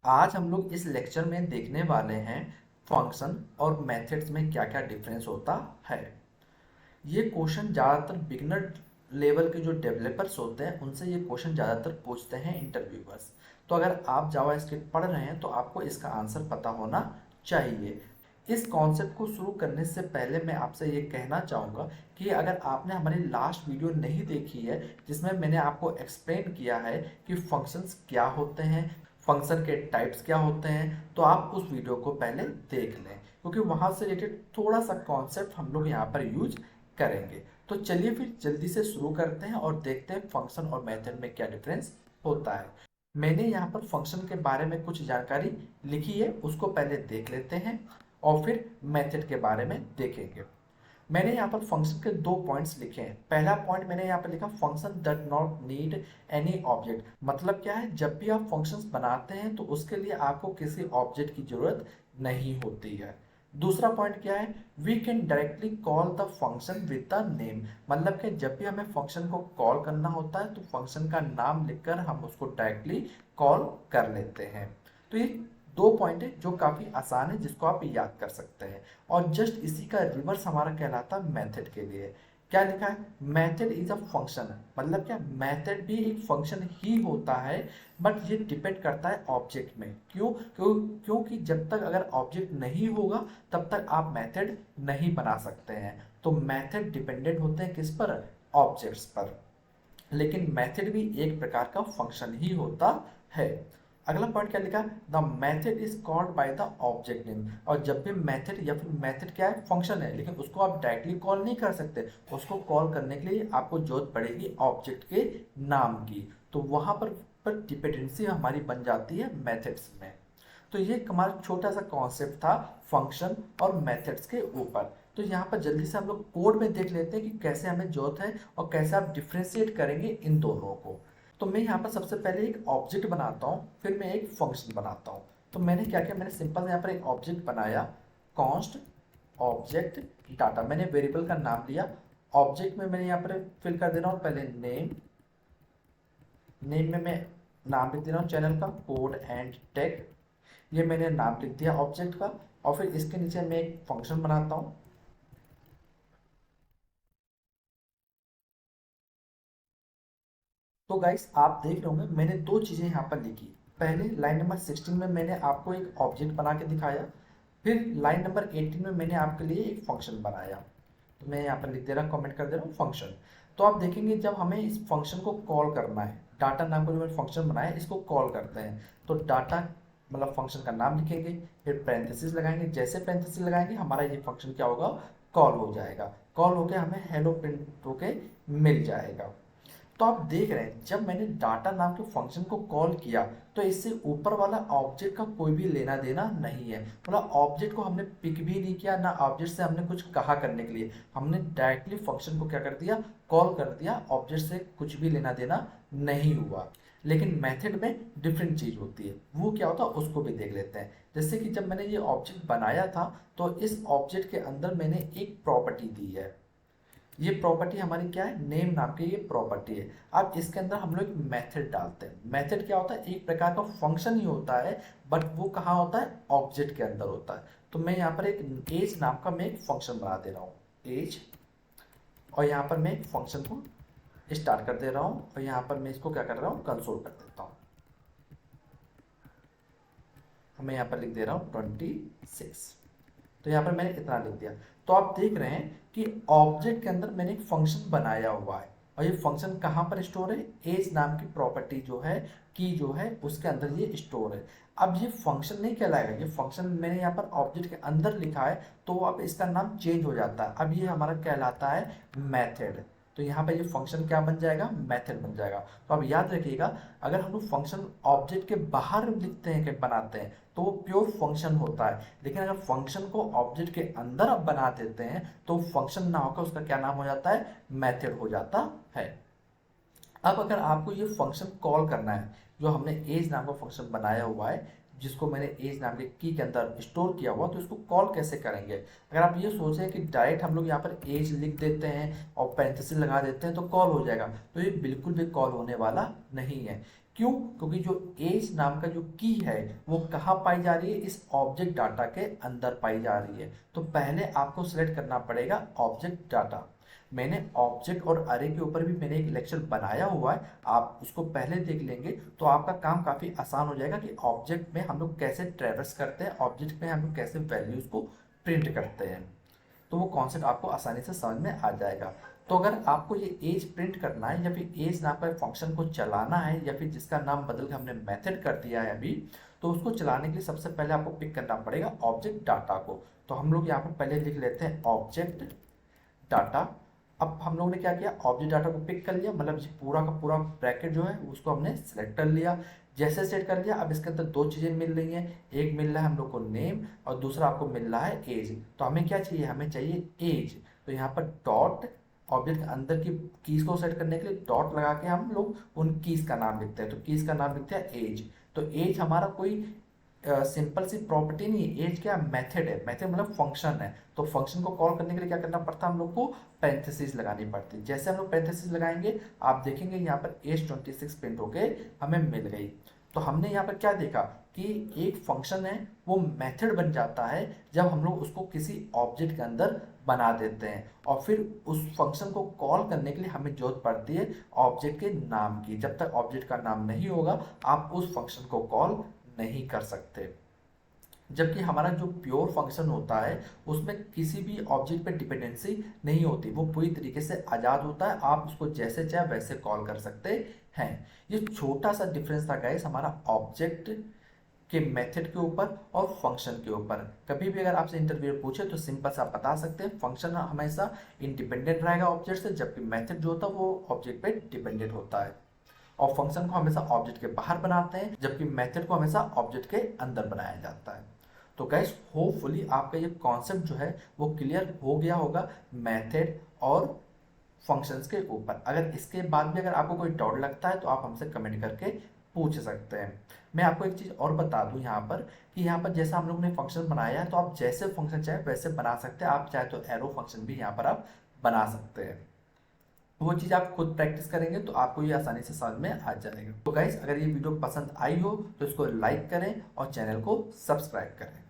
आज हम लोग इस लेक्चर में देखने वाले हैं फंक्शन और मेथड्स में क्या क्या डिफरेंस होता है। ये क्वेश्चन ज़्यादातर बिगनर लेवल के जो डेवलपर्स होते हैं उनसे ये क्वेश्चन ज़्यादातर पूछते हैं इंटरव्यूअर्स। तो अगर आप जावा स्क्रिप्ट पढ़ रहे हैं तो आपको इसका आंसर पता होना चाहिए। इस कॉन्सेप्ट को शुरू करने से पहले मैं आपसे ये कहना चाहूँगा कि अगर आपने हमारी लास्ट वीडियो नहीं देखी है जिसमें मैंने आपको एक्सप्लेन किया है कि फंक्शंस क्या होते हैं, फंक्शन के टाइप्स क्या होते हैं, तो आप उस वीडियो को पहले देख लें क्योंकि वहाँ से रिलेटेड थोड़ा सा कॉन्सेप्ट हम लोग यहाँ पर यूज करेंगे। तो चलिए फिर जल्दी से शुरू करते हैं और देखते हैं फंक्शन और मेथड में क्या डिफरेंस होता है। मैंने यहाँ पर फंक्शन के बारे में कुछ जानकारी लिखी है, उसको पहले देख लेते हैं और फिर मेथड के बारे में देखेंगे। मैंने यहाँ पर फंक्शन के दो पॉइंट्स लिखे हैं। पहला पॉइंट मैंने यहाँ पर लिखा function does not need any object. मतलब क्या है, जब भी आप फंक्शंस बनाते हैं तो उसके लिए आपको किसी ऑब्जेक्ट की जरूरत नहीं होती है। दूसरा पॉइंट क्या है, we can directly call the function with the name. मतलब कि जब भी हमें फंक्शन को कॉल करना होता है तो फंक्शन का नाम लिखकर हम उसको डायरेक्टली कॉल कर लेते हैं। तो ये दो पॉइंट है जो काफ़ी आसान है, जिसको आप याद कर सकते हैं। और जस्ट इसी का रिवर्स हमारा कहलाता है मेथड के लिए। क्या लिखा है, मेथड इज अ फंक्शन। मतलब क्या, मेथड भी एक फंक्शन ही होता है, बट ये डिपेंड करता है ऑब्जेक्ट में। क्योंकि जब तक अगर ऑब्जेक्ट नहीं होगा तब तक आप मेथड नहीं बना सकते हैं। तो मेथड डिपेंडेंट होते हैं किस पर, ऑब्जेक्ट्स पर। लेकिन मेथड भी एक प्रकार का फंक्शन ही होता है। अगला पॉइंट क्या लिखा, the method is called by the object name. और जब भी मेथड या फिर मेथड क्या है, फंक्शन है, लेकिन उसको आप डायरेक्टली कॉल नहीं कर सकते। उसको कॉल करने के लिए आपको जरूरत पड़ेगी ऑब्जेक्ट के नाम की। तो वहां पर डिपेंडेंसी हमारी बन जाती है मेथड्स में। तो ये हमारा छोटा सा कॉन्सेप्ट था फंक्शन और मेथड्स के ऊपर। तो यहाँ पर जल्दी से हम लोग कोड में देख लेते हैं कि कैसे हमें जरूरत है और कैसे आप डिफ्रेंशिएट करेंगे इन दोनों को। तो मैं यहाँ पर सबसे पहले एक ऑब्जेक्ट बनाता हूँ, फिर मैं एक फंक्शन बनाता हूँ। तो मैंने क्या किया, मैंने सिंपल यहाँ पर एक ऑब्जेक्ट बनाया, कॉन्स्ट ऑब्जेक्ट डाटा। मैंने वेरिएबल का नाम लिया। ऑब्जेक्ट में मैंने यहाँ पर फिल कर दे रहा हूँ पहले नेम। नेम में मैं नाम लिख दे रहा हूँ चैनल का, कोड एंड टेक। ये मैंने नाम लिख दिया ऑब्जेक्ट का। और फिर इसके नीचे मैं एक फंक्शन बनाता हूँ। तो गाइस आप देख रहे होंगे मैंने दो चीज़ें यहाँ पर लिखी। पहले लाइन नंबर 16 में मैंने आपको एक ऑब्जेक्ट बना के दिखाया, फिर लाइन नंबर 18 में मैंने आपके लिए एक फंक्शन बनाया। तो मैं यहाँ पर लिख दे रहा हूँ, कमेंट कर दे रहा हूँ फंक्शन। तो आप देखेंगे जब हमें इस फंक्शन को कॉल करना है, डाटा नाम का जो मैंने फंक्शन बनाया है इसको कॉल करते हैं, तो डाटा मतलब फंक्शन का नाम लिखेंगे, फिर पैरेंथेसिस लगाएंगे। जैसे पैरेंथेसिस लगाएंगे हमारा ये फंक्शन क्या होगा, कॉल हो जाएगा। कॉल होके हमें हेलो प्रिंट होके मिल जाएगा। तो आप देख रहे हैं जब मैंने डाटा नाम के फंक्शन को कॉल किया तो इससे ऊपर वाला ऑब्जेक्ट का कोई भी लेना देना नहीं है। मतलब ऑब्जेक्ट को हमने पिक भी नहीं किया, ना ऑब्जेक्ट से हमने कुछ कहा करने के लिए। हमने डायरेक्टली फंक्शन को क्या कर दिया, कॉल कर दिया। ऑब्जेक्ट से कुछ भी लेना देना नहीं हुआ। लेकिन मेथड में डिफरेंट चीज होती है, वो क्या होता है उसको भी देख लेते हैं। जैसे कि जब मैंने ये ऑब्जेक्ट बनाया था तो इस ऑब्जेक्ट के अंदर मैंने एक प्रॉपर्टी दी है। ये प्रॉपर्टी हमारी क्या है, नेम नाम की ये प्रॉपर्टी है। अब इसके अंदर हम लोग मेथड डालते हैं। मेथड क्या होता है, एक प्रकार का फंक्शन ही होता है, बट वो कहाँ होता है, ऑब्जेक्ट के अंदर होता है। तो मैं यहाँ पर एक एज नाम का मैं एक फंक्शन बना दे रहा हूँ, एज। और यहाँ पर मैं एक फंक्शन को स्टार्ट कर दे रहा हूँ और यहाँ पर मैं इसको क्या कर रहा हूँ, कंसोल कर देता हूँ। मैं यहाँ पर लिख दे रहा हूँ 26। तो यहाँ पर मैंने इतना लिख दिया। तो आप देख रहे हैं कि ऑब्जेक्ट के अंदर मैंने एक फंक्शन बनाया हुआ है और ये फंक्शन कहाँ पर स्टोर है, एज नाम की प्रॉपर्टी जो है, की जो है उसके अंदर ये स्टोर है। अब ये फंक्शन नहीं कहलाएगा, ये फंक्शन मैंने यहाँ पर ऑब्जेक्ट के अंदर लिखा है तो अब इसका नाम चेंज हो जाता है। अब ये हमारा कहलाता है मेथड। तो यहाँ पर ये फंक्शन क्या बन जाएगा, मेथड बन जाएगा। तो अब याद रखिएगा, अगर हम लोग फंक्शन ऑब्जेक्ट के बाहर लिखते हैं कि बनाते हैं तो वो प्योर फंक्शन होता है। लेकिन अगर फंक्शन को ऑब्जेक्ट के अंदर आप बना देते हैं तो फंक्शन ना होकर उसका क्या नाम हो जाता है, मेथड हो जाता है। अब अगर आपको ये फंक्शन कॉल करना है, जो हमने एज नाम का फंक्शन बनाया हुआ है, जिसको मैंने एज नाम के की के अंदर स्टोर किया हुआ, तो इसको कॉल कैसे करेंगे। अगर आप ये सोचें कि डायरेक्ट हम लोग यहाँ पर एज लिख देते हैं और पैरेंथेसिस लगा देते हैं तो कॉल हो जाएगा, तो ये बिल्कुल भी कॉल होने वाला नहीं है। क्यों? क्योंकि जो एज नाम का जो की है वो कहाँ पाई जा रही है? इस ऑब्जेक्ट डाटा के अंदर पाई जा रही है। तो पहले आपको सिलेक्ट करना पड़ेगा ऑब्जेक्ट डाटा। मैंने ऑब्जेक्ट और अरे के ऊपर भी मैंने एक लेक्चर बनाया हुआ है, आप उसको पहले देख लेंगे तो आपका काम काफ़ी आसान हो जाएगा कि ऑब्जेक्ट में हम लोग कैसे ट्रेवर्स करते हैं, ऑब्जेक्ट में हम लोग कैसे वैल्यूज़ को प्रिंट करते हैं। तो वो कॉन्सेप्ट आपको आसानी से समझ में आ जाएगा। तो अगर आपको ये एज प्रिंट करना है या फिर एज नाम का फंक्शन को चलाना है या फिर जिसका नाम बदल के हमने मेथड कर दिया है अभी, तो उसको चलाने के लिए सबसे पहले आपको पिक करना पड़ेगा ऑब्जेक्ट डाटा को। तो हम लोग यहाँ पर पहले लिख लेते हैं ऑब्जेक्ट डाटा। अब हम लोगों ने क्या किया, ऑब्जेक्ट डाटा को पिक कर लिया, मतलब पूरा का पूरा ब्रैकेट जो है उसको हमने सेलेक्ट कर लिया। जैसे सेट कर लिया, अब इसके अंदर दो चीज़ें मिल रही हैं, एक मिल रहा है हम लोग को नेम और दूसरा आपको मिल रहा है एज। तो हमें क्या चाहिए, हमें चाहिए एज। तो यहाँ पर डॉट ऑब्जेक्ट के अंदर की कीज को सेट करने के लिए डॉट लगा के हम लोग उन कीज का नाम लिखते हैं। तो कीज का नाम लिखते हैं एज। तो एज हमारा कोई सिंपल सी प्रॉपर्टी नहीं है, एज क्या मेथड है, मेथड मतलब फंक्शन है। तो फंक्शन को कॉल करने के लिए क्या करना पड़ता है, हम लोग को पैरेंथेसिस लगानी पड़ती है। जैसे हम लोग पैरेंथेसिस लगाएंगे आप देखेंगे यहाँ पर एज 26 प्रिंट होके हमें मिल गई। तो हमने यहाँ पर क्या देखा कि एक फंक्शन है वो मेथड बन जाता है जब हम लोग उसको किसी ऑब्जेक्ट के अंदर बना देते हैं, और फिर उस फंक्शन को कॉल करने के लिए हमें जरूरत पड़ती है ऑब्जेक्ट के नाम की। जब तक ऑब्जेक्ट का नाम नहीं होगा आप उस फंक्शन को कॉल नहीं कर सकते। जबकि हमारा जो प्योर फंक्शन होता है उसमें किसी भी ऑब्जेक्ट पे डिपेंडेंसी नहीं होती, वो पूरी तरीके से आज़ाद होता है, आप उसको जैसे चाहे वैसे कॉल कर सकते हैं। ये छोटा सा डिफरेंस था गाइस हमारा ऑब्जेक्ट के मेथड के ऊपर और फंक्शन के ऊपर। कभी भी अगर आपसे इंटरव्यू पूछे तो सिंपल से आप बता सकते हैं फंक्शन हमेशा इंडिपेंडेंट रहेगा ऑब्जेक्ट से, जबकि मेथड जो होता है वो ऑब्जेक्ट पे डिपेंडेंट होता है। और फंक्शन को हमेशा ऑब्जेक्ट के बाहर बनाते हैं जबकि मेथड को हमेशा ऑब्जेक्ट के अंदर बनाया जाता है। तो गाइस होपफुली आपका ये कॉन्सेप्ट जो है वो क्लियर हो गया होगा मेथड और फंक्शंस के ऊपर। अगर इसके बाद भी अगर आपको कोई डाउट लगता है तो आप हमसे कमेंट करके पूछ सकते हैं। मैं आपको एक चीज़ और बता दूं यहाँ पर कि यहाँ पर जैसा हम लोग ने फंक्शन बनाया है तो आप जैसे फंक्शन चाहे वैसे बना सकते हैं। आप चाहे तो एरो फंक्शन भी यहाँ पर आप बना सकते हैं। वो चीज़ आप खुद प्रैक्टिस करेंगे तो आपको ये आसानी से समझ में आ जाएगा। तो गाइस अगर ये वीडियो पसंद आई हो तो इसको लाइक करें और चैनल को सब्सक्राइब करें।